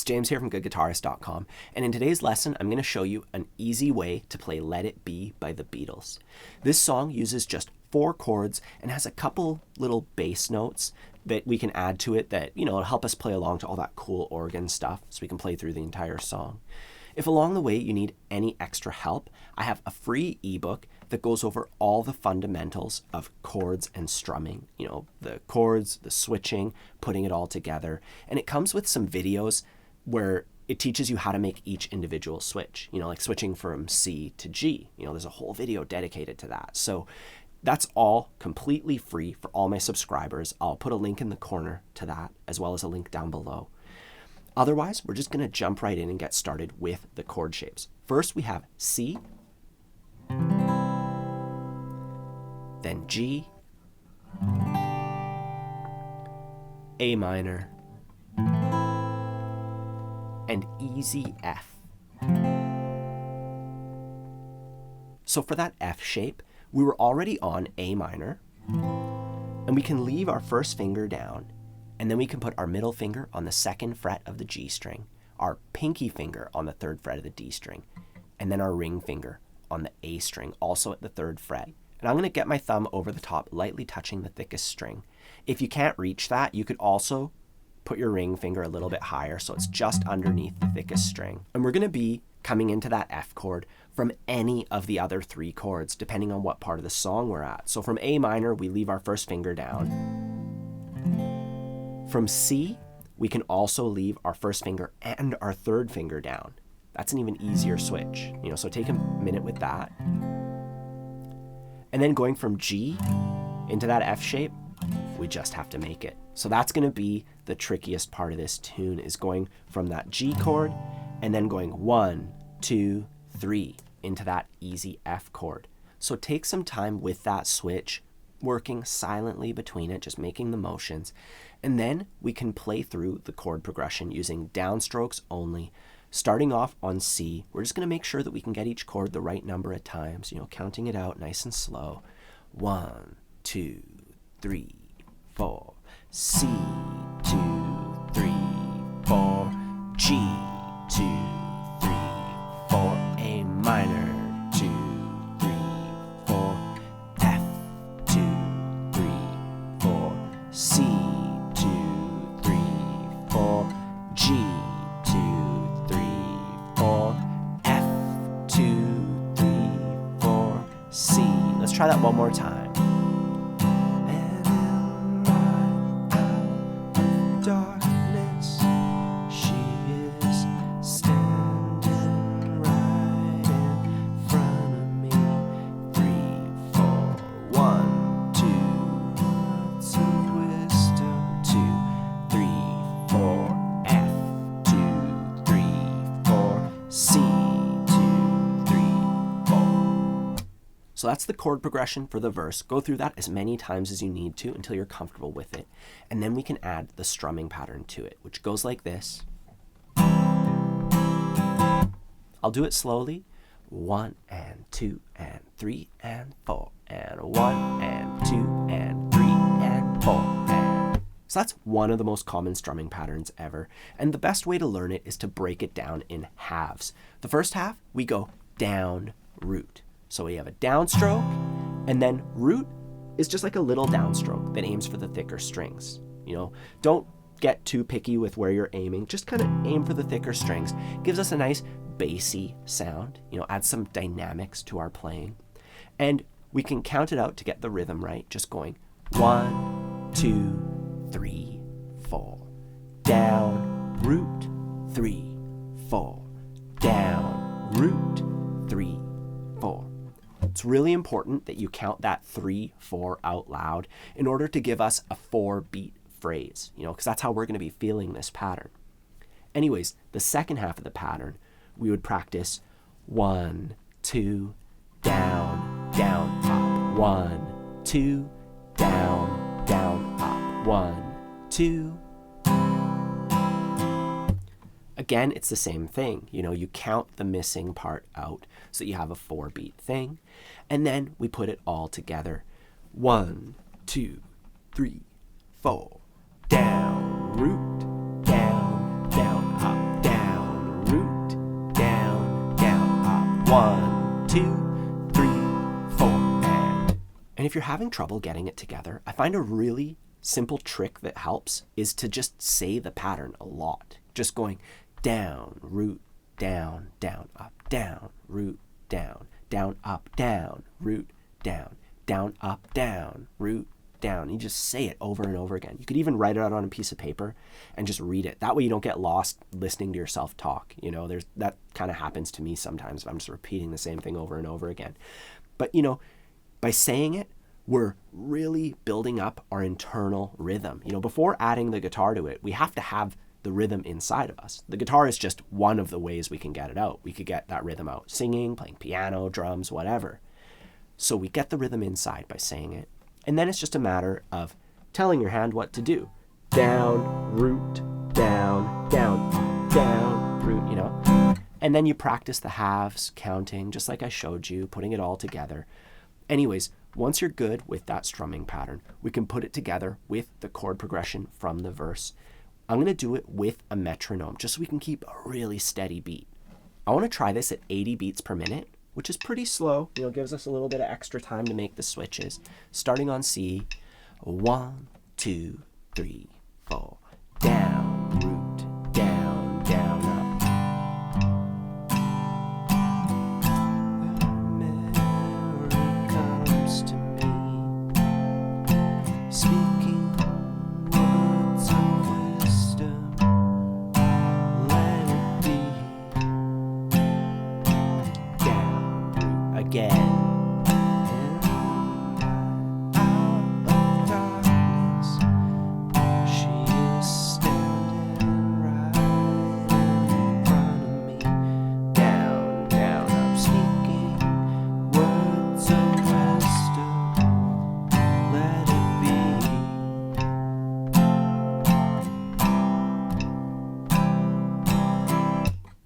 James here from GoodGuitarist.com, and in today's lesson I'm going to show you an easy way to play Let It Be by the Beatles. This song uses just 4 chords and has a couple little bass notes that we can add to it that, it'll help us play along to all that cool organ stuff so we can play through the entire song. If along the way you need any extra help, I have a free ebook that goes over all the fundamentals of chords and strumming. The chords, the switching, putting it all together. And it comes with some videos where it teaches you how to make each individual switch, like switching from C to G. There's a whole video dedicated to that. So that's all completely free for all my subscribers. I'll put a link in the corner to that, as well as a link down below. Otherwise, we're just going to jump right in and get started with the chord shapes. First, we have C, then G, A minor, and easy F. So for that F shape, we were already on A minor, and we can leave our first finger down, and then we can put our middle finger on the 2nd fret of the G string, our pinky finger on the 3rd fret of the D string, and then our ring finger on the A string, also at the 3rd fret. And I'm going to get my thumb over the top, lightly touching the thickest string. If you can't reach that, you could also put your ring finger a little bit higher so it's just underneath the thickest string. And we're going to be coming into that F chord from any of the other 3 chords, depending on what part of the song we're at. So from A minor, we leave our first finger down. From C, we can also leave our first finger and our 3rd finger down. That's an even easier switch, so take a minute with that. And then going from G into that F shape, we just have to make it. So that's going to be the trickiest part of this tune, is going from that G chord and then going 1, 2, 3 into that easy F chord. So take some time with that switch, working silently between it, just making the motions. And then we can play through the chord progression using downstrokes only. Starting off on C, we're just going to make sure that we can get each chord the right number of times, counting it out nice and slow. 1, 2, 3, 4. C, 2, 3, 4. G, 2, 3, 4. A minor, 2, 3, 4. F, 2, 3, 4. C, 2, 3, 4. G, 2, 3, 4. F, 2, 3, 4. C. Let's try that one more time. And in my darkness, she is standing right in front of me. 3, 4. 1, 2. Words of wisdom. 2, 3, 4. F, 2, 3, 4. C, 2, 3, 4. So that's the chord progression for the verse. Go through that as many times as you need to until you're comfortable with it. And then we can add the strumming pattern to it, which goes like this. I'll do it slowly. 1 and 2 and 3 and 4 and 1 and 2 and 3 and 4 and... So that's one of the most common strumming patterns ever. And the best way to learn it is to break it down in halves. The first half, we go down, root. So we have a downstroke, and then root is just like a little downstroke that aims for the thicker strings. Don't get too picky with where you're aiming. Just kind of aim for the thicker strings. Gives us a nice bassy sound, adds some dynamics to our playing. And we can count it out to get the rhythm right, just going 1, 2, 3, 4. Down, root, 3, 4. Down, root, 3, 4. It's really important that you count that 3, 4 out loud in order to give us a 4-beat phrase, because that's how we're going to be feeling this pattern. Anyways, the second half of the pattern, we would practice 1, 2, down, down, up. 1, 2, down, down, up. 1, 2. Again, it's the same thing. You count the missing part out so that you have a 4-beat thing. And then we put it all together. 1, 2, 3, 4. Down, root, down, down, up, 1, 2, 3, 4, and if you're having trouble getting it together, I find a really simple trick that helps is to just say the pattern a lot. Just going down, root, down, down, up, down, root, down, up, down, root, down, up, down, root, down. You just say it over and over again. You could even write it out on a piece of paper and just read it. That way you don't get lost listening to yourself talk. You know, that kind of happens to me sometimes if I'm just repeating the same thing over and over again. But, you know, by saying it, we're really building up our internal rhythm. You know, before adding the guitar to it, we have to have the rhythm inside of us. The guitar is just one of the ways we can get it out. We could get that rhythm out singing, playing piano, drums, whatever. So we get the rhythm inside by saying it. And then it's just a matter of telling your hand what to do. Down, root, down, down, down, root, you know. And then you practice the halves, counting, just like I showed you, putting it all together. Anyways, once you're good with that strumming pattern, we can put it together with the chord progression from the verse. I'm going to do it with a metronome, just so we can keep a really steady beat. I want to try this at 80 beats per minute, which is pretty slow. You know, gives us a little bit of extra time to make the switches. Starting on C, 1, 2, 3, 4, down, root, down, down, up. Mary comes to me, speaking words of wisdom, let it be. Down, root, again.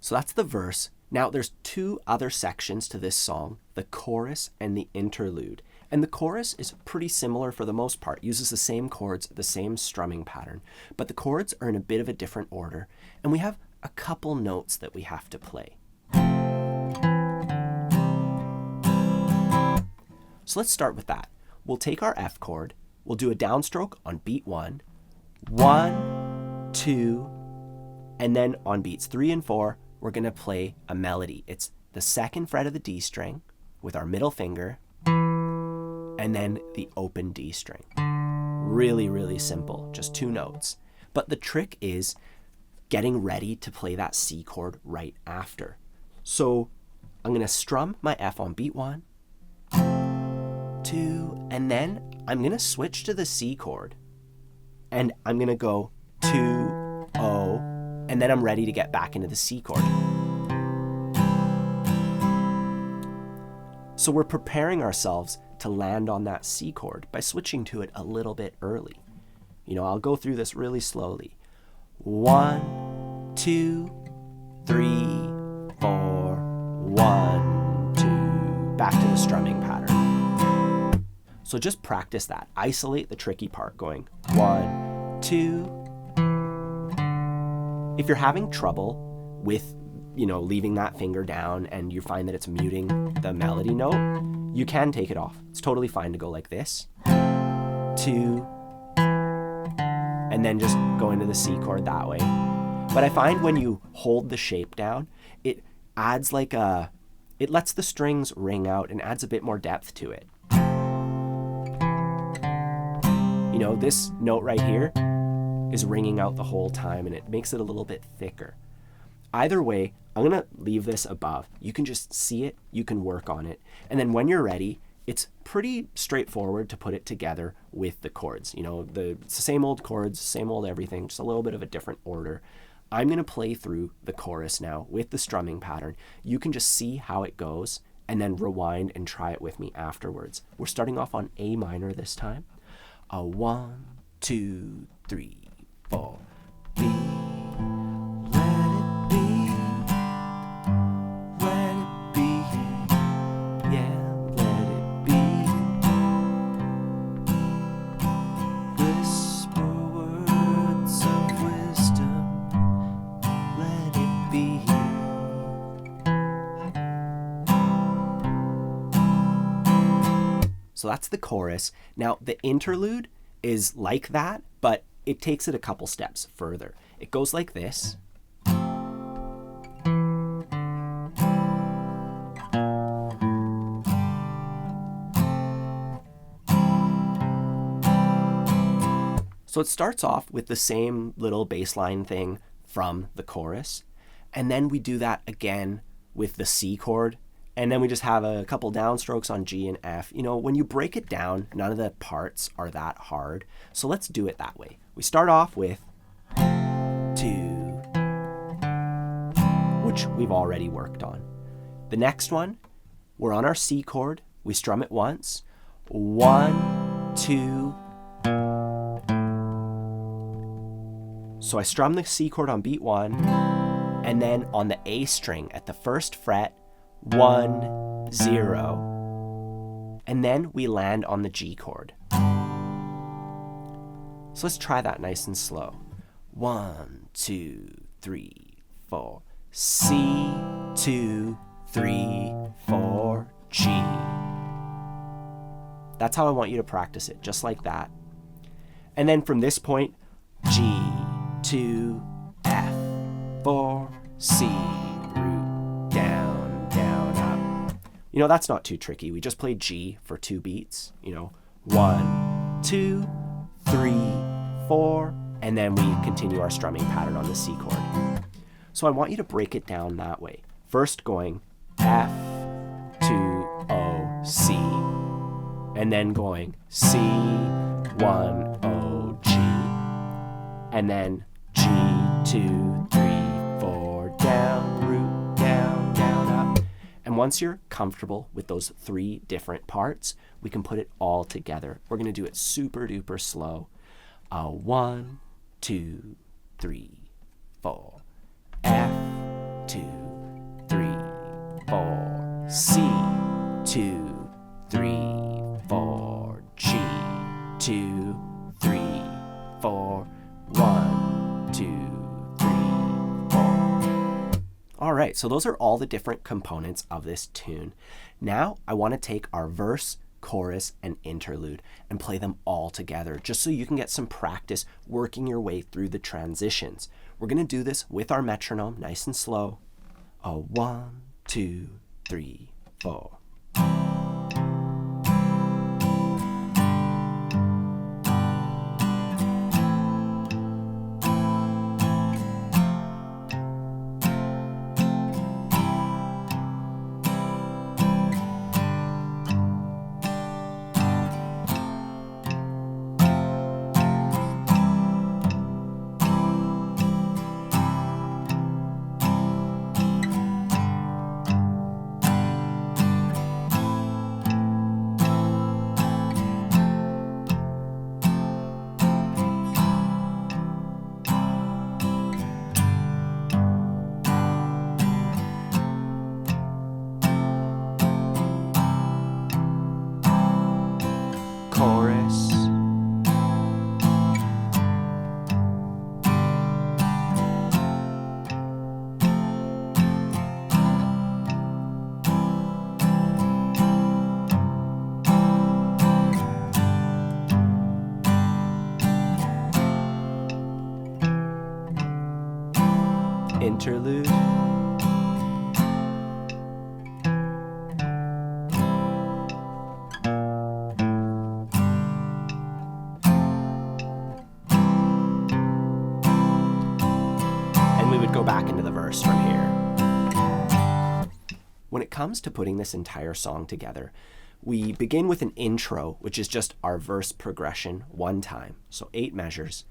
So that's the verse. Now there's two other sections to this song, the chorus and the interlude. And the chorus is pretty similar for the most part, uses the same chords, the same strumming pattern, but the chords are in a bit of a different order, and we have a couple notes that we have to play. So let's start with that. We'll take our F chord, we'll do a downstroke on beat 1, 1, 2, and then on beats 3 and 4, we're going to play a melody. It's the 2nd fret of the D string with our middle finger and then the open D string. Really, really simple, just 2 notes. But the trick is getting ready to play that C chord right after. So I'm going to strum my F on beat 1, 2, and then I'm going to switch to the C chord and I'm going to go 2, O, and then I'm ready to get back into the C chord. So we're preparing ourselves to land on that C chord by switching to it a little bit early. You know, I'll go through this really slowly. 1, 2, 3, 4, 1, 2. Back to the strumming pattern. So just practice that. Isolate the tricky part going 1, 2. If you're having trouble with, you know, leaving that finger down and you find that it's muting the melody note, you can take it off. It's totally fine to go like this, 2, and then just go into the C chord that way. But I find when you hold the shape down, it adds like it lets the strings ring out and adds a bit more depth to it. You know, this note right here is ringing out the whole time and it makes it a little bit thicker. Either way, I'm going to leave this above. You can just see it, you can work on it. And then when you're ready, it's pretty straightforward to put it together with the chords. You know, it's the same old chords, same old everything, just a little bit of a different order. I'm going to play through the chorus now with the strumming pattern. You can just see how it goes and then rewind and try it with me afterwards. We're starting off on A minor this time. 1, 2, 3, 4. B. Let it be. Let it be. Yeah, let it be. Whisper words of wisdom. Let it be. So that's the chorus. Now the interlude is like that, but it takes it a couple steps further. It goes like this. So it starts off with the same little bass line thing from the chorus, and then we do that again with the C chord, and then we just have a couple downstrokes on G and F. You know, when you break it down, none of the parts are that hard, so let's do it that way. We start off with 2, which we've already worked on. The next one, we're on our C chord, we strum it once, 1, 2. So I strum the C chord on beat 1, and then on the A string at the first fret, 1, 0, and then we land on the G chord. So let's try that nice and slow. 1, 2, 3, 4. C, 2, 3, 4, G. That's how I want you to practice it, just like that. And then from this point, G, 2, F, 4, C, root, down, down, up. You know, that's not too tricky. We just played G for 2 beats. You know, 1, 2, 3, 4, and then we continue our strumming pattern on the C chord. So I want you to break it down that way. First going F, 2, O, C, and then going C, 1, O, G, and then G, 2, 3, 4, down, root, down, down, up. And once you're comfortable with those 3 different parts, we can put it all together. We're going to do it super duper slow. 1, 2, 3, 4. F, 2, 3, 4. C, 2, 3, 4. G, 2, 3, 4. 1, 2, 3, 4. All right, so those are all the different components of this tune. Now I want to take our verse, chorus, and interlude and play them all together, just so you can get some practice working your way through the transitions. We're going to do this with our metronome, nice and slow. 1, 2, 3, 4. Chorus, interlude, and we would go back into the verse from here. When it comes to putting this entire song together, we begin with an intro, which is just our verse progression 1 time, so 8 measures.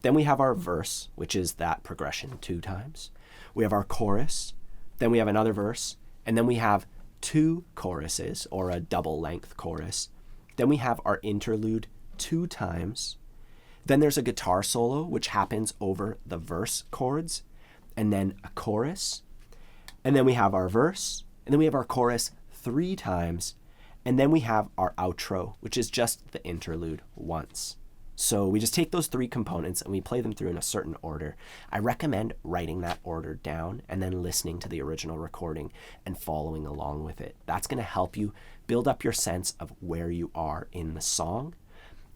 Then we have our verse, which is that progression 2 times. We have our chorus, then we have another verse, and then we have 2 choruses, or a double length chorus. Then we have our interlude 2 times. Then there's a guitar solo, which happens over the verse chords, and then a chorus. And then we have our verse, and then we have our chorus 3 times, and then we have our outro, which is just the interlude once. So we just take those 3 components and we play them through in a certain order. I recommend writing that order down and then listening to the original recording and following along with it. That's going to help you build up your sense of where you are in the song.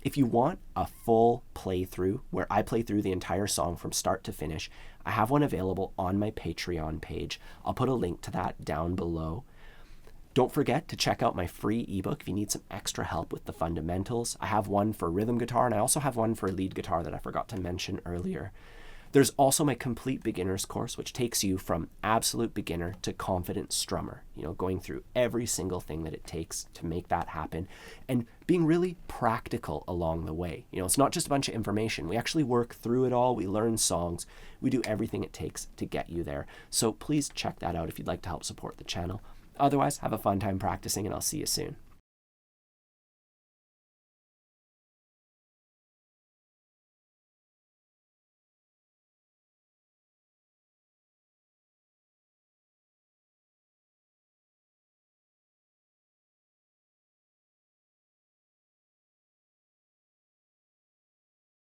If you want a full playthrough where I play through the entire song from start to finish, I have one available on my Patreon page. I'll put a link to that down below. Don't forget to check out my free ebook if you need some extra help with the fundamentals. I have one for rhythm guitar, and I also have one for lead guitar that I forgot to mention earlier. There's also my complete beginners course, which takes you from absolute beginner to confident strummer, going through every single thing that it takes to make that happen and being really practical along the way. It's not just a bunch of information. We actually work through it all. We learn songs. We do everything it takes to get you there. So please check that out if you'd like to help support the channel. Otherwise, have a fun time practicing, and I'll see you soon.